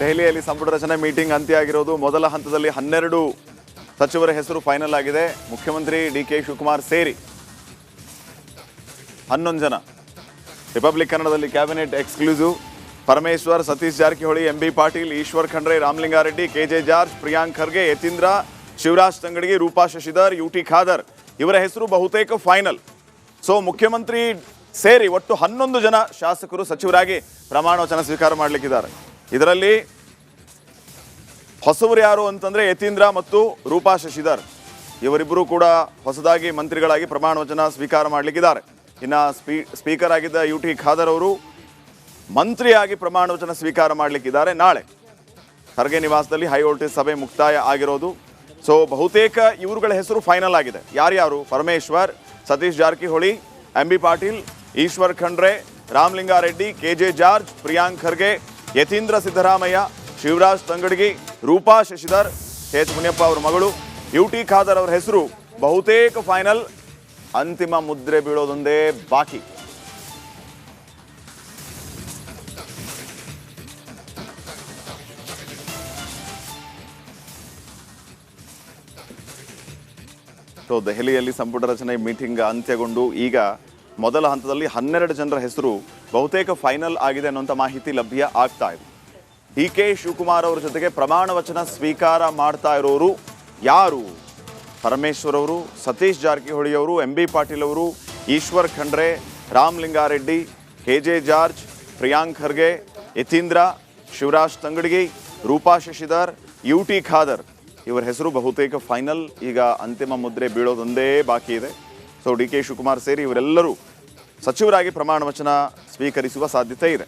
ದೆಹಲಿಯಲ್ಲಿ ಸಂಪುಟ ರಚನೆ ಮೀಟಿಂಗ್ ಅಂತ್ಯ ಆಗಿರೋದು. ಮೊದಲ ಹಂತದಲ್ಲಿ 12 ಸಚಿವರ ಹೆಸರು ಫೈನಲ್ ಆಗಿದೆ. ಮುಖ್ಯಮಂತ್ರಿ ಡಿ.ಕೆ. ಶಿವಕುಮಾರ್ ಸೇರಿ 11 ಜನ. ರಿಪಬ್ಲಿಕ್ ಕನ್ನಡದಲ್ಲಿ cabinet exclusive. Parameshwar, Satish Jarkiholi, M B Patil, Eshwar Khandre, Ramalinga Reddy, K J. George, Priyank Kharge, Yathindra, Shivaraj Tangadagi, Roopa Shashidhar, U T. Khader ಇವರ ಹೆಸರು ಬಹುತೇಕ ಫೈನಲ್. ಸೊ ಮುಖ್ಯಮಂತ್ರಿ ಸೇರಿ ಒಟ್ಟು 11 ಜನ ಶಾಸಕರು ಸಚಿವರಾಗಿ ಪ್ರಮಾಣ ವಚನ ಸ್ವೀಕಾರ ಮಾಡಲಿಕ್ಕಿದ್ದಾರೆ. ಇದರಲ್ಲಿ ಹೊಸವರು ಯಾರು ಅಂತಂದ್ರೆ ಯತೀಂದ್ರ ಮತ್ತು ರೂಪಾ ಶಶಿಧರ್ ಇವರಿಬ್ಬರು ಕೂಡ ಹೊಸದಾಗಿ ಮಂತ್ರಿಗಳಾಗಿ ಪ್ರಮಾಣ ವಚನ ಸ್ವೀಕಾರ ಮಾಡಲಿಕ್ಕಿದ್ದಾರೆ. ಇನ್ನು ಸ್ಪೀಕರ್ ಆಗಿದ್ದ ಯು.ಟಿ. ಖಾದರ್ ಅವರು ಮಂತ್ರಿಯಾಗಿ ಪ್ರಮಾಣ ವಚನ ಸ್ವೀಕಾರ ಮಾಡಲಿಕ್ಕಿದ್ದಾರೆ. ನಾಳೆ ಖರ್ಗೆ ನಿವಾಸದಲ್ಲಿ ಹೈ ವೋಲ್ಟೇಜ್ ಸಭೆ ಮುಕ್ತಾಯ ಆಗಿರೋದು. ಸೊ ಬಹುತೇಕ ಇವರುಗಳ ಹೆಸರು ಫೈನಲ್ ಆಗಿದೆ. ಯಾರ್ಯಾರು? Parameshwar, Satish Jarkiholi, M B Patil, Eshwar Khandre, Ramalinga Reddy, K J. George, Priyank Kharge, Yathindra Siddaramaiah, Shivaraj Tangadagi, Roopa Shashidhar, H Muniyappa ಅವರ ಮಗಳು, ಯು.ಟಿ. ಖಾದರ್ ಅವರ ಹೆಸರು ಬಹುತೇಕ ಫೈನಲ್. ಅಂತಿಮ ಮುದ್ರೆ ಬೀಳೋದೊಂದೇ ಬಾಕಿ. ಸೊ ದೆಹಲಿಯಲ್ಲಿ ಸಂಪುಟ ರಚನೆ ಮೀಟಿಂಗ್ ಅಂತ್ಯಗೊಂಡು ಈಗ ಮೊದಲ ಹಂತದಲ್ಲಿ 12 ಜನರ ಹೆಸರು ಬಹುತೇಕ ಫೈನಲ್ ಆಗಿದೆ ಅನ್ನುವಂಥ ಮಾಹಿತಿ ಲಭ್ಯ ಆಗ್ತಾ ಇದೆ. ಡಿ.ಕೆ. ಶಿವಕುಮಾರ್ ಅವರ ಜೊತೆಗೆ ಪ್ರಮಾಣ ವಚನ ಸ್ವೀಕಾರ ಮಾಡ್ತಾ ಇರೋರು ಯಾರು? ಪರಮೇಶ್ವರ್ ಅವರು, ಸತೀಶ್ ಜಾರಕಿಹೊಳಿ ಅವರು, ಎಂ ಬಿ ಪಾಟೀಲ್ ಅವರು, Eshwar Khandre, Ramalinga Reddy, K J. George, Priyank Kharge, Yathindra, Shivaraj Tangadagi, Roopa Shashidhar, U T. Khader ಇವರ ಹೆಸರು ಬಹುತೇಕ ಫೈನಲ್. ಈಗ ಅಂತಿಮ ಮುದ್ರೆ ಬೀಳೋದೊಂದೇ ಬಾಕಿ ಇದೆ. ಸೊ ಡಿ.ಕೆ. ಶಿವಕುಮಾರ್ ಸೇರಿ ಇವರೆಲ್ಲರೂ ಸಚಿವರಾಗಿ ಪ್ರಮಾಣ ವಚನ ಸ್ವೀಕರಿಸುವ ಸಾಧ್ಯತೆ ಇದೆ.